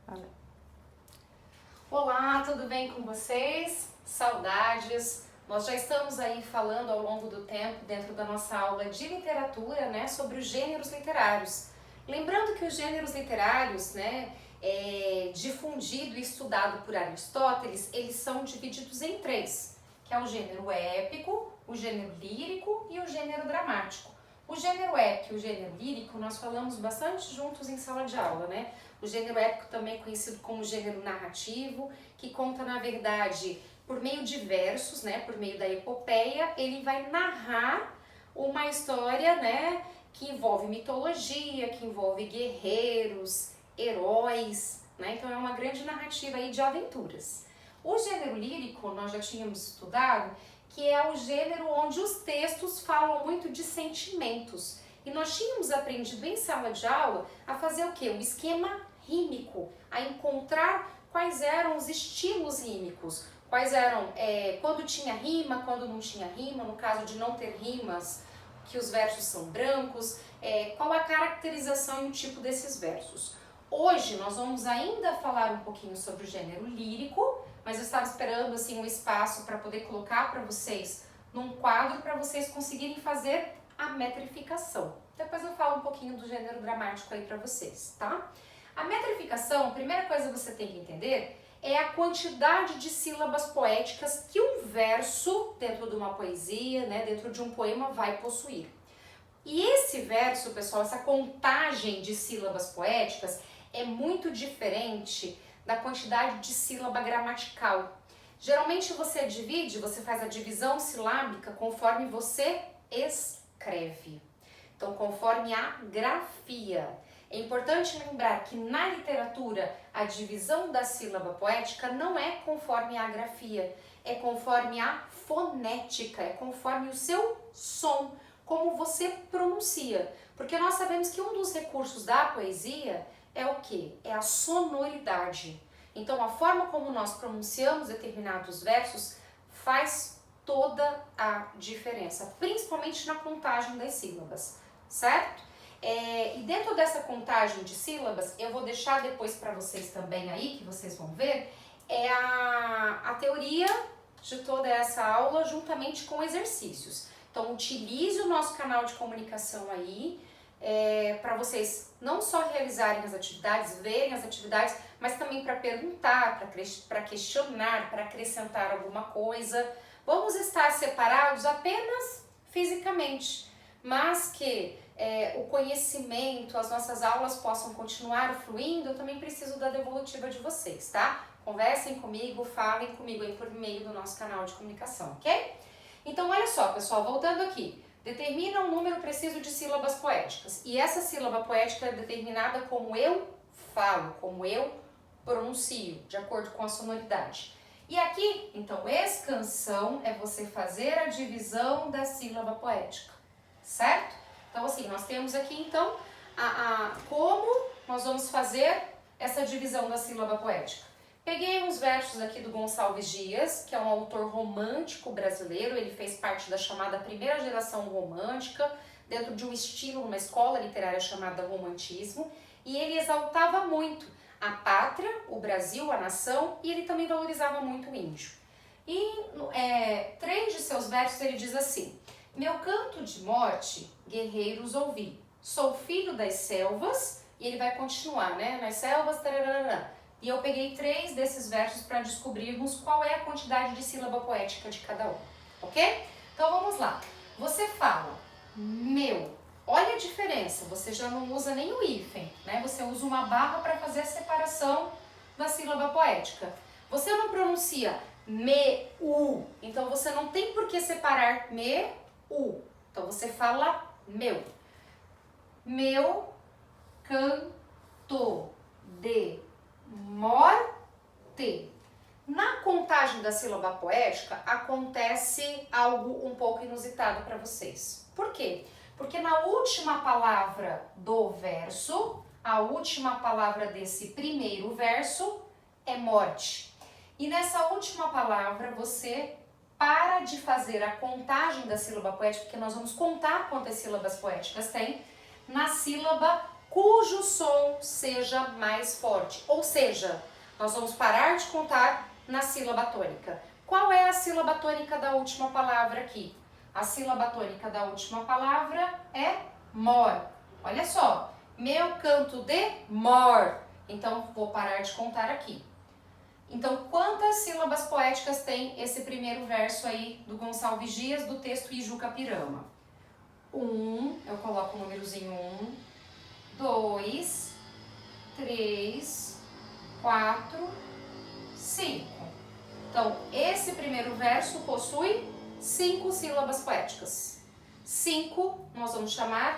Valeu. Olá, tudo bem com vocês? Saudades! Nós já estamos aí falando ao longo do tempo, dentro da nossa aula de literatura, né, sobre os gêneros literários. Lembrando que os gêneros literários, né, difundido e estudado por Aristóteles, eles são divididos em três, que é o gênero épico, o gênero lírico e o gênero dramático. O gênero épico e o gênero lírico nós falamos bastante juntos em sala de aula, né? O gênero épico também é conhecido como gênero narrativo, que conta, na verdade, por meio de versos, né? Por meio da epopeia, ele vai narrar uma história, né? Que envolve mitologia, que envolve guerreiros, heróis, né? Então é uma grande narrativa aí de aventuras. O gênero lírico, nós já tínhamos estudado, que é o gênero onde os textos falam muito de sentimentos. E nós tínhamos aprendido em sala de aula a fazer o quê? Um esquema rímico, a encontrar quais eram os estilos rímicos, quais eram, quando tinha rima, quando não tinha rima, no caso de não ter rimas, que os versos são brancos, qual a caracterização e o tipo desses versos. Hoje nós vamos ainda falar um pouquinho sobre o gênero lírico, mas eu estava esperando assim um espaço para poder colocar para vocês num quadro para vocês conseguirem fazer a metrificação. Depois eu falo um pouquinho do gênero dramático aí para vocês, tá? A metrificação, a primeira coisa que você tem que entender é a quantidade de sílabas poéticas que um verso dentro de uma poesia, né, dentro de um poema vai possuir. E esse verso, pessoal, essa contagem de sílabas poéticas é muito diferente da quantidade de sílaba gramatical. Geralmente você divide, você faz a divisão silábica conforme você escreve. Então, conforme a grafia. É importante lembrar que na literatura a divisão da sílaba poética não é conforme a grafia, é conforme a fonética, é conforme o seu som, como você pronuncia. Porque nós sabemos que um dos recursos da poesia é o quê? É a sonoridade. Então, a forma como nós pronunciamos determinados versos faz toda a diferença, principalmente na contagem das sílabas, certo? E dentro dessa contagem de sílabas, eu vou deixar depois para vocês também aí, que vocês vão ver, é a teoria de toda essa aula juntamente com exercícios. Então, utilize o nosso canal de comunicação aí, para vocês não só realizarem as atividades, verem as atividades, mas também para perguntar, para questionar, para acrescentar alguma coisa. Vamos estar separados apenas fisicamente, mas que o conhecimento, as nossas aulas possam continuar fluindo, eu também preciso da devolutiva de vocês, tá? Conversem comigo, falem comigo aí por meio do nosso canal de comunicação, ok? Então, olha só, pessoal, voltando aqui. Determina um número preciso de sílabas poéticas. E essa sílaba poética é determinada como eu falo, como eu pronuncio, de acordo com a sonoridade. E aqui, então, escansão é você fazer a divisão da sílaba poética, certo? Então, assim, nós temos aqui, então, como nós vamos fazer essa divisão da sílaba poética. Peguei uns versos aqui do Gonçalves Dias, que é um autor romântico brasileiro, ele fez parte da chamada primeira geração romântica, dentro de um estilo, uma escola literária chamada romantismo, e ele exaltava muito a pátria, o Brasil, a nação, e ele também valorizava muito o índio. E três de seus versos ele diz assim: meu canto de morte, guerreiros ouvi, sou filho das selvas, e ele vai continuar, né, nas selvas, tararara. E eu peguei três desses versos para descobrirmos qual é a quantidade de sílaba poética de cada um, ok? Então vamos lá. Você fala meu. Olha a diferença, você já não usa nem o hífen, né? Você usa uma barra para fazer a separação da sílaba poética. Você não pronuncia me, u, então você não tem por que separar me, u. Então você fala meu. Meu canto de morte. Na contagem da sílaba poética acontece algo um pouco inusitado para vocês. Por quê? Porque na última palavra do verso, a última palavra desse primeiro verso é morte. E nessa última palavra você para de fazer a contagem da sílaba poética, porque nós vamos contar quantas sílabas poéticas tem, na sílaba cujo som seja mais forte. Ou seja, nós vamos parar de contar na sílaba tônica. Qual é a sílaba tônica da última palavra aqui? A sílaba tônica da última palavra é mor. Olha só, meu canto de mor. Então, vou parar de contar aqui. Então, quantas sílabas poéticas tem esse primeiro verso aí do Gonçalves Dias, do texto Ijucapirama? 1, eu coloco o númerozinho 1, 2, 3, 4, 5. Então, esse primeiro verso possui 5 sílabas poéticas. 5 nós vamos chamar